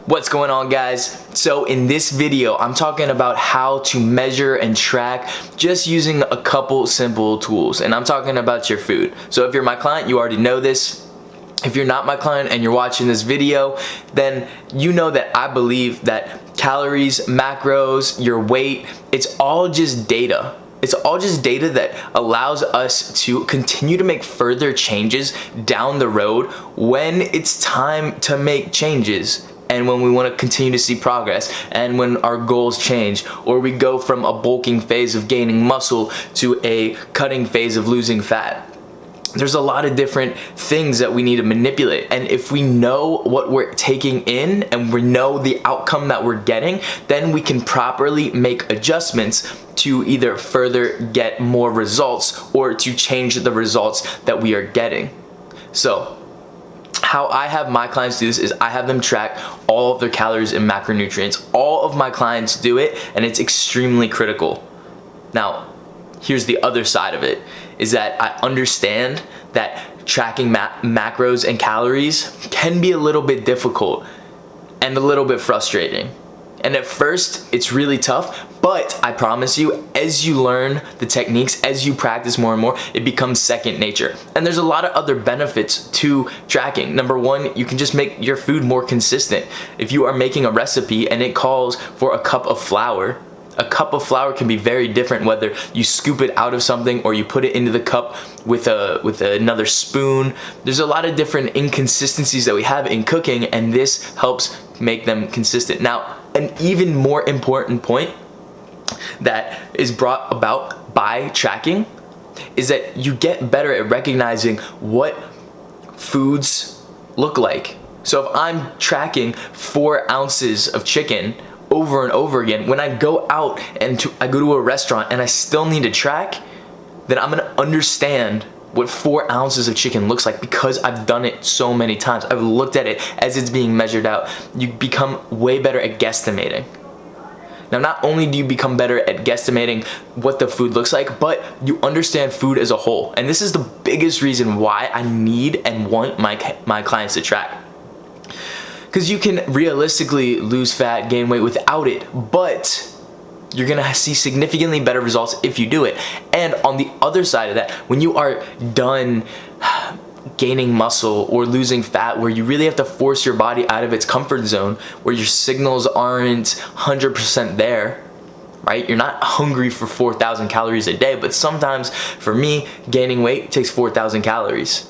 What's going on, guys? So in this video, I'm talking about how to measure and track just using a couple simple tools, and I'm talking about your food. So if you're my client, you already know this. If you're not my client and you're watching this video, then you know that I believe that calories, macros, your weight, it's all just data. It's all just data that allows us to continue to make further changes down the road when it's time to make changes, and when we want to continue to see progress, and when our goals change, or we go from a bulking phase of gaining muscle to a cutting phase of losing fat. There's a lot of different things that we need to manipulate, and if we know what we're taking in and we know the outcome that we're getting, then we can properly make adjustments to either further get more results or to change the results that we are getting. So how I have my clients do this is I have them track all of their calories and macronutrients. All of my clients do it, and it's extremely critical. Now, here's the other side of it, is that I understand that tracking macros and calories can be a little bit difficult and a little bit frustrating. And at first, it's really tough, but I promise you, as you learn the techniques, as you practice more and more, it becomes second nature. And there's a lot of other benefits to tracking. Number one, you can just make your food more consistent. If you are making a recipe and it calls for a cup of flour can be very different whether you scoop it out of something or you put it into the cup with another spoon. There's a lot of different inconsistencies that we have in cooking, and this helps make them consistent. Now, an even more important point that is brought about by tracking is that you get better at recognizing what foods look like. So if I'm tracking 4 ounces of chicken over and over again, when I go out and I go to a restaurant and I still need to track, then I'm gonna understand what 4 ounces of chicken looks like because I've done it so many times. I've looked at it as it's being measured out. You become way better at guesstimating. Now, not only do you become better at guesstimating what the food looks like, but you understand food as a whole. And this is the biggest reason why I need and want my clients to track. Because you can realistically lose fat, gain weight without it, but you're gonna see significantly better results if you do it. And on the other side of that, when you are done gaining muscle or losing fat, where you really have to force your body out of its comfort zone, where your signals aren't 100% there, right? You're not hungry for 4,000 calories a day, but sometimes for me, gaining weight takes 4,000 calories.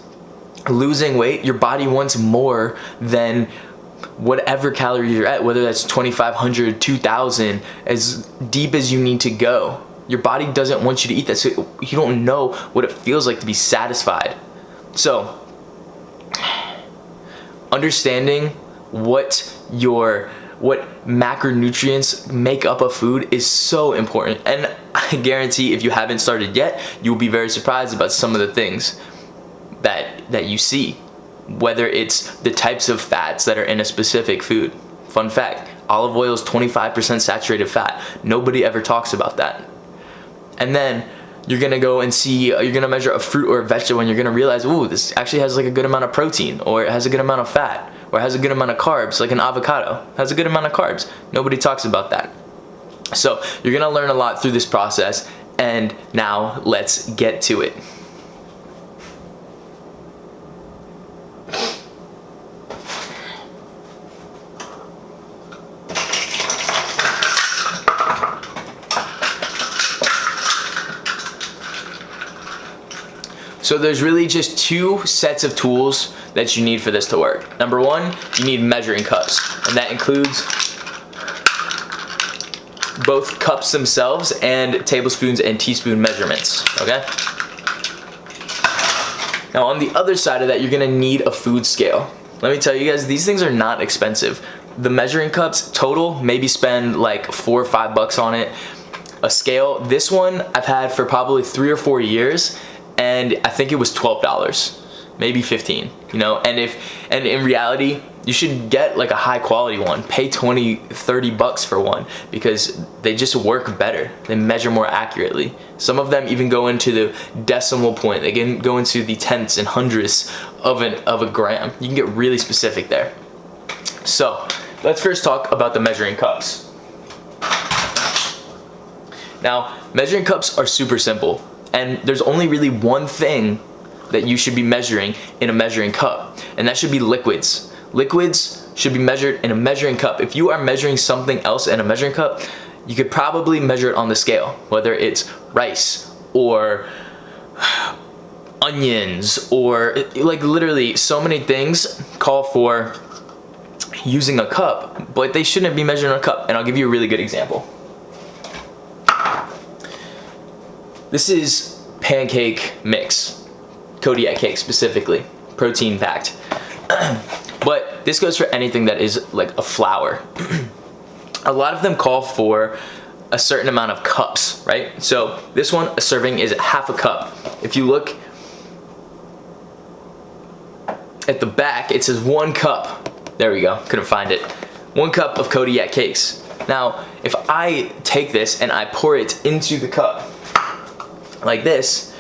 Losing weight, your body wants more than whatever calories you're at, whether that's 2,500, 2,000, as deep as you need to go. Your body doesn't want you to eat that, so you don't know what it feels like to be satisfied. So, understanding what macronutrients make up a food is so important. And I guarantee if you haven't started yet, you'll be very surprised about some of the things that you see. Whether it's the types of fats that are in a specific food. Fun fact, olive oil is 25% saturated fat. Nobody ever talks about that. And then you're gonna go and see, you're gonna measure a fruit or a vegetable, and you're gonna realize, ooh, this actually has like a good amount of protein, or it has a good amount of fat, or it has a good amount of carbs, like an avocado has a good amount of carbs. Nobody talks about that. So you're gonna learn a lot through this process, and now let's get to it. So there's really just 2 sets of tools that you need for this to work. Number one, you need measuring cups, and that includes both cups themselves and tablespoons and teaspoon measurements, okay? Now on the other side of that, you're gonna need a food scale. Let me tell you guys, these things are not expensive. The measuring cups total, maybe spend like $4 or $5 on it. A scale, this one I've had for probably 3 or 4 years, and I think it was $12, maybe 15, you know? And in reality, you should get like a high quality one. Pay 20, 30 bucks for one, because they just work better. They measure more accurately. Some of them even go into the decimal point. They can go into the tenths and hundredths of a gram. You can get really specific there. So let's first talk about the measuring cups. Now, measuring cups are super simple, and there's only really one thing that you should be measuring in a measuring cup, and that should be liquids. Liquids should be measured in a measuring cup. If you are measuring something else in a measuring cup, you could probably measure it on the scale, whether it's rice or onions, or like literally so many things call for using a cup, but they shouldn't be measured in a cup. And I'll give you a really good example. This is pancake mix, Kodiak cake specifically, protein packed. But this goes for anything that is like a flour. A lot of them call for a certain amount of cups, right? So this one, a serving is half a cup. If you look at the back, it says 1 cup. There we go, couldn't find it. 1 cup of Kodiak cakes. Now, if I take this and I pour it into the cup, like this,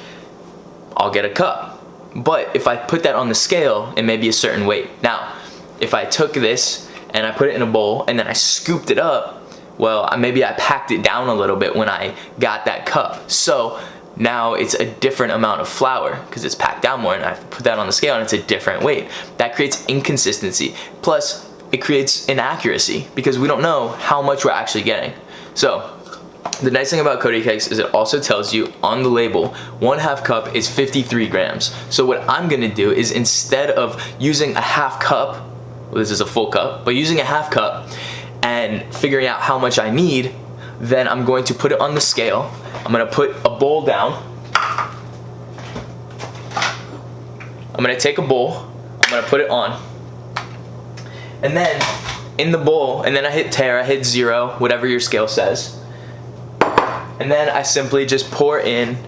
I'll get a cup. But if I put that on the scale, it may be a certain weight. Now, if I took this and I put it in a bowl and then I scooped it up, well, maybe I packed it down a little bit when I got that cup. So now it's a different amount of flour because it's packed down more, and I put that on the scale and it's a different weight. That creates inconsistency. Plus, it creates inaccuracy because we don't know how much we're actually getting. So the nice thing about Kodiak cakes is it also tells you on the label 1/2 cup is 53 grams. So what I'm gonna do is, instead of using a half cup, well, this is a full cup, but using a half cup and figuring out how much I need, then I'm going to put it on the scale. I'm gonna put a bowl down. I'm gonna take a bowl, I'm gonna put it on. And then in the bowl, and then I hit tare, I hit 0, whatever your scale says. And then I simply just pour in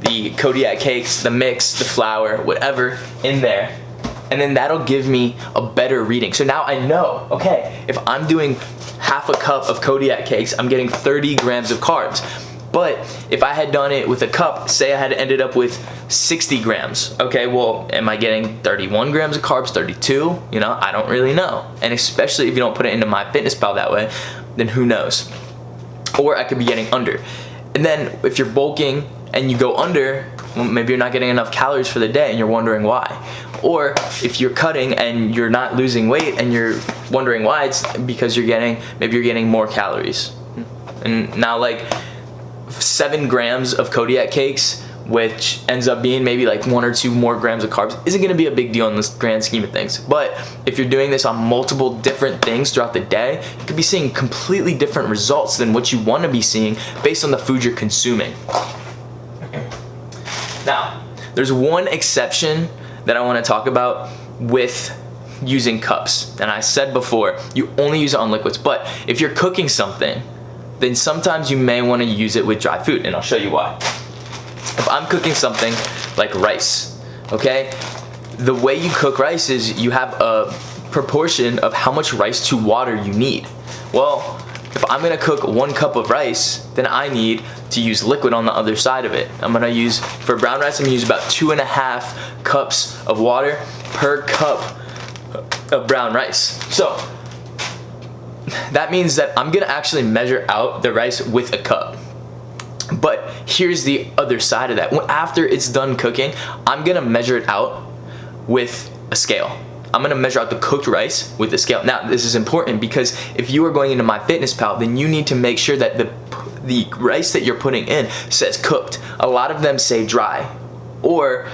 the Kodiak cakes, the mix, the flour, whatever in there. And then that'll give me a better reading. So now I know, okay, if I'm doing half a cup of Kodiak cakes, I'm getting 30 grams of carbs. But if I had done it with a cup, say I had ended up with 60 grams, okay, well, am I getting 31 grams of carbs, 32? You know, I don't really know. And especially if you don't put it into MyFitnessPal that way, then who knows? Or I could be getting under. And then if you're bulking and you go under, well, maybe you're not getting enough calories for the day and you're wondering why. Or if you're cutting and you're not losing weight and you're wondering why, it's because maybe you're getting more calories. And now, like 7 grams of Kodiak cakes, which ends up being maybe like 1 or 2 more grams of carbs, isn't gonna be a big deal in this grand scheme of things. But if you're doing this on multiple different things throughout the day, you could be seeing completely different results than what you wanna be seeing based on the food you're consuming. Now, there's one exception that I wanna talk about with using cups. And I said before, you only use it on liquids, but if you're cooking something, then sometimes you may wanna use it with dry food, and I'll show you why. If I'm cooking something like rice, okay, the way you cook rice is you have a proportion of how much rice to water you need. Well, if I'm gonna cook 1 cup of rice, then I need to use liquid on the other side of it. I'm gonna use, for brown rice, I'm gonna use about 2.5 cups of water per cup of brown rice. So that means that I'm gonna actually measure out the rice with a cup. But here's the other side of that. After it's done cooking, I'm gonna measure it out with a scale. I'm gonna measure out the cooked rice with a scale. Now, this is important because if you are going into MyFitnessPal, then you need to make sure that the rice that you're putting in says cooked. A lot of them say dry, or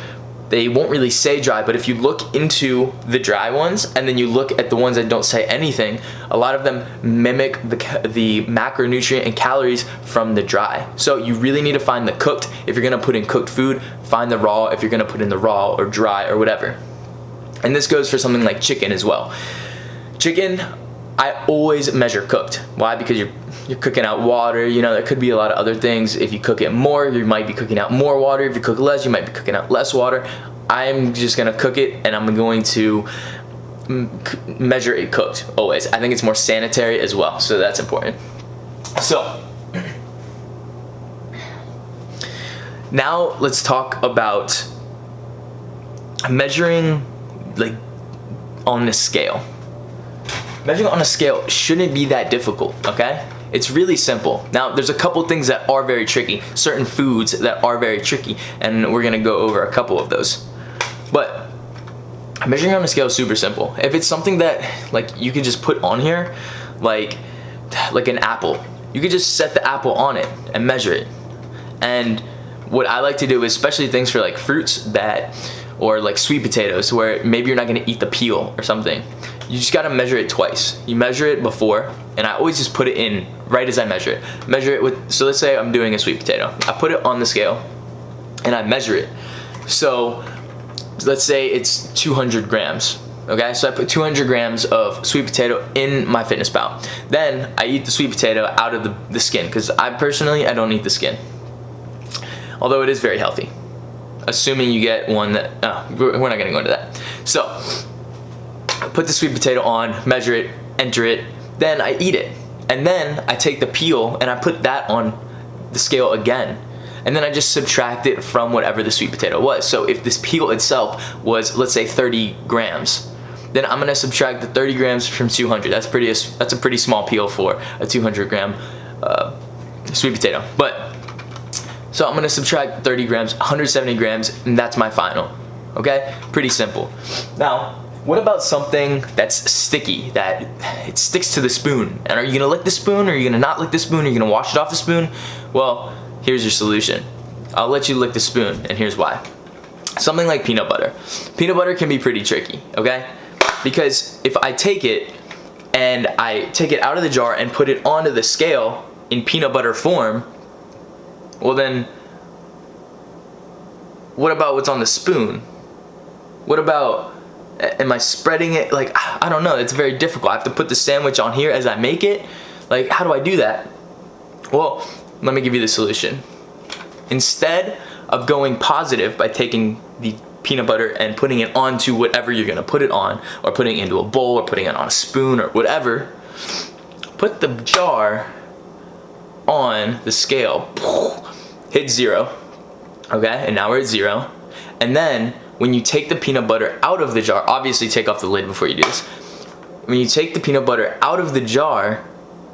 they won't really say dry, but if you look into the dry ones and then you look at the ones that don't say anything, a lot of them mimic the macronutrient and calories from the dry. So you really need to find the cooked. If you're gonna put in cooked food, find the raw if you're gonna put in the raw or dry or whatever. And this goes for something like chicken as well. Chicken, I always measure cooked. Why? Because you're cooking out water, you know, there could be a lot of other things. If you cook it more, you might be cooking out more water. If you cook less, you might be cooking out less water. I'm just gonna cook it and I'm going to measure it cooked always. I think it's more sanitary as well, so that's important. So now let's talk about measuring like on the scale. measuring on a scale shouldn't be that difficult, okay? It's really simple. Now, there's a couple things that are very tricky, certain foods that are very tricky, and we're gonna go over a couple of those. But measuring on a scale is super simple. If it's something that like you could just put on here, like an apple, you could just set the apple on it and measure it. And what I like to do is, especially things for like fruits that, or like sweet potatoes, where maybe you're not gonna eat the peel or something, you just gotta measure it twice. You measure it before, and I always just put it in right as I measure it. Measure it with, so let's say I'm doing a sweet potato. I put it on the scale and I measure it. So let's say it's 200 grams. Okay, so I put 200 grams of sweet potato in my Fitness Pal. Then I eat the sweet potato out of the skin, because I don't eat the skin. Although it is very healthy. Assuming you get one that, we're not gonna go into that. So, I put the sweet potato on, measure it, enter it, then I eat it. And then I take the peel and I put that on the scale again. And then I just subtract it from whatever the sweet potato was. So if this peel itself was, let's say 30 grams, then I'm gonna subtract the 30 grams from 200. That's a pretty small peel for a 200 gram sweet potato. So I'm gonna subtract 30 grams, 170 grams, and that's my final. Okay? Pretty simple. Now, what about something that's sticky, that it sticks to the spoon? And are you gonna lick the spoon, or are you gonna not lick the spoon, or are you gonna wash it off the spoon? Well, here's your solution. I'll let you lick the spoon, and here's why. Something like peanut butter. Peanut butter can be pretty tricky, okay? Because if I take it and I take it out of the jar and put it onto the scale in peanut butter form, well then, what about what's on the spoon? What about, am I spreading it? Like, I don't know, it's very difficult. I have to put the sandwich on here as I make it. Like, how do I do that? Well, let me give you the solution. Instead of going positive by taking the peanut butter and putting it onto whatever you're gonna put it on, or putting it into a bowl, or putting it on a spoon, or whatever, put the jar on the scale, hit 0, okay, and now we're at 0. And then when you take the peanut butter out of the jar, obviously take off the lid before you do this. When you take the peanut butter out of the jar,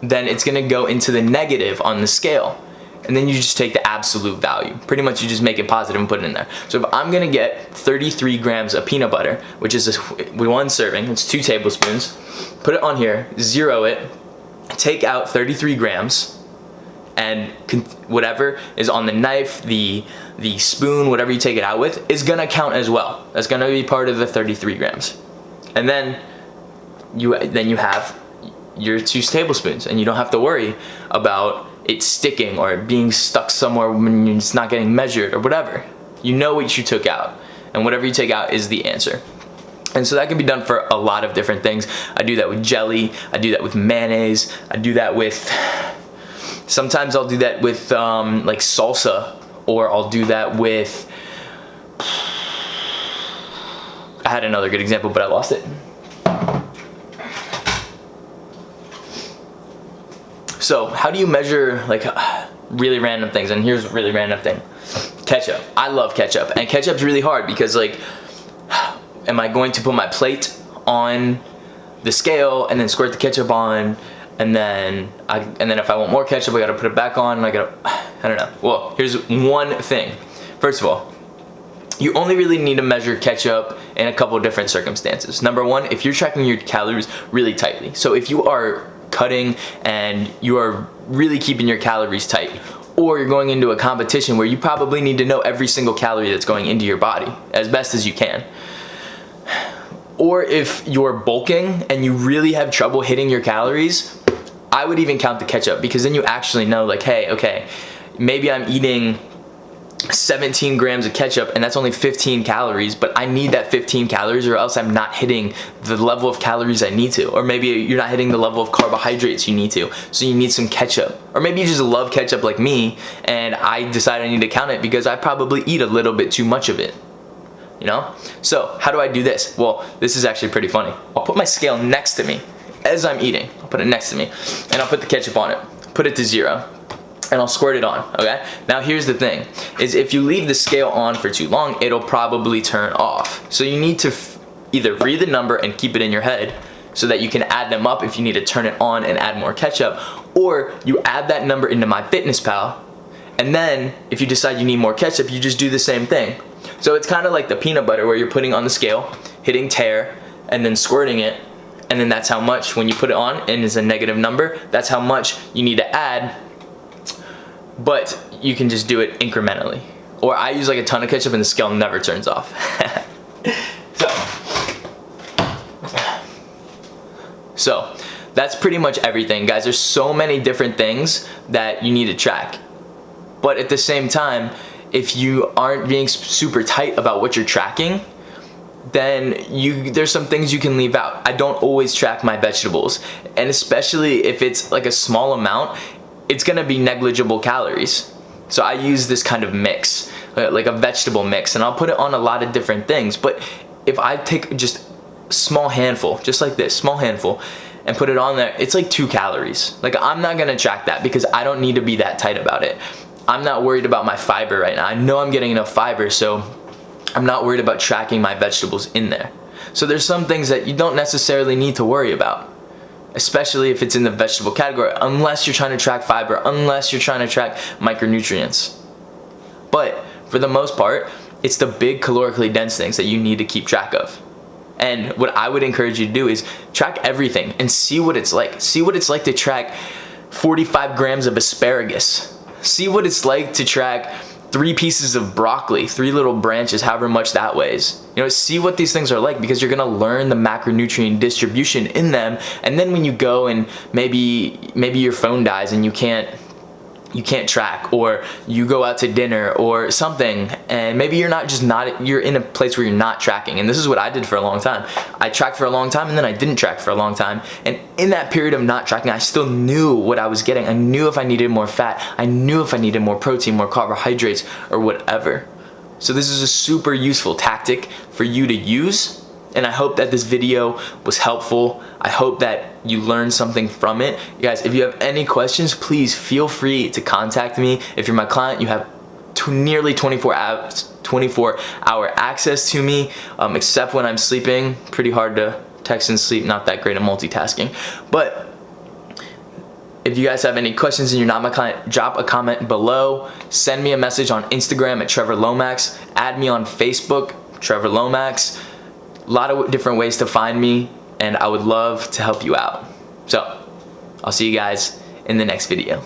then it's gonna go into the negative on the scale. And then you just take the absolute value. Pretty much you just make it positive and put it in there. So if I'm gonna get 33 grams of peanut butter, which is one serving, it's 2 tablespoons, put it on here, 0 it, take out 33 grams, and whatever is on the knife, the spoon, whatever you take it out with, is gonna count as well. That's gonna be part of the 33 grams. And then you have your 2 tablespoons, and you don't have to worry about it sticking or being stuck somewhere when it's not getting measured or whatever. You know what you took out, and whatever you take out is the answer. And so that can be done for a lot of different things. I do that with jelly, I do that with mayonnaise, I do that with, sometimes I'll do that with like salsa, or I'll do that with, I had another good example but I lost it. So how do you measure like really random things? And here's a really random thing. Ketchup. I love ketchup, and ketchup's really hard because, like, am I going to put my plate on the scale and then squirt the ketchup on, and then if I want more ketchup I gotta put it back on, and I don't know. Well, here's one thing. First of all, you only really need to measure ketchup in a couple different circumstances. Number one, if you're tracking your calories really tightly. So if you are cutting and you are really keeping your calories tight, or you're going into a competition where you probably need to know every single calorie that's going into your body as best as you can. Or if you're bulking and you really have trouble hitting your calories, I would even count the ketchup, because then you actually know, like, hey, okay, maybe I'm eating 17 grams of ketchup and that's only 15 calories, but I need that 15 calories or else I'm not hitting the level of calories I need to. Or maybe you're not hitting the level of carbohydrates you need to, so you need some ketchup. Or maybe you just love ketchup like me and I decide I need to count it because I probably eat a little bit too much of it, you know? So how do I do this? Well, this is actually pretty funny. I'll put my scale next to me as I'm eating. I'll put it next to me and I'll put the ketchup on it, put it to 0. And I'll squirt it on, okay? Now here's the thing, is if you leave the scale on for too long, it'll probably turn off. So you need to either read the number and keep it in your head, so that you can add them up if you need to turn it on and add more ketchup, or you add that number into MyFitnessPal, and then if you decide you need more ketchup, you just do the same thing. So it's kind of like the peanut butter where you're putting on the scale, hitting tare, and then squirting it, and then that's how much, when you put it on and it's a negative number, that's how much you need to add, but you can just do it incrementally. Or I use like a ton of ketchup and the scale never turns off. So that's pretty much everything, guys. There's so many different things that you need to track. But at the same time, if you aren't being super tight about what you're tracking, then there's some things you can leave out. I don't always track my vegetables, and especially if it's like a small amount, it's gonna be negligible calories. So I use this kind of mix, like a vegetable mix, and I'll put it on a lot of different things. But if I take just a small handful, just like this, small handful, and put it on there, it's like 2 calories. Like, I'm not gonna track that because I don't need to be that tight about it. I'm not worried about my fiber right now. I know I'm getting enough fiber, so I'm not worried about tracking my vegetables in there. So there's some things that you don't necessarily need to worry about, especially if it's in the vegetable category, unless you're trying to track fiber, unless you're trying to track micronutrients. But for the most part, it's the big calorically dense things that you need to keep track of. And what I would encourage you to do is track everything and see what it's like. See what it's like to track 45 grams of asparagus. See what it's like to track 3 pieces of broccoli, 3 little branches, however much that weighs. You know, see what these things are like, because you're gonna learn the macronutrient distribution in them. And then when you go and maybe your phone dies and you can't track, or you go out to dinner or something, and maybe you're in a place where you're not tracking. And this is what I did for a long time. I tracked for a long time and then I didn't track for a long time. And in that period of not tracking, I still knew what I was getting. I knew if I needed more fat. I knew if I needed more protein, more carbohydrates, or whatever. So this is a super useful tactic for you to use. And I hope that this video was helpful. I hope that you learned something from it. You guys, if you have any questions, please feel free to contact me. If you're my client, you have nearly 24-hour access to me, except when I'm sleeping. Pretty hard to text and sleep, not that great at multitasking. But if you guys have any questions and you're not my client, drop a comment below. Send me a message on Instagram at Trevor Lomax. Add me on Facebook, Trevor Lomax. A lot of different ways to find me, and I would love to help you out. So, I'll see you guys in the next video.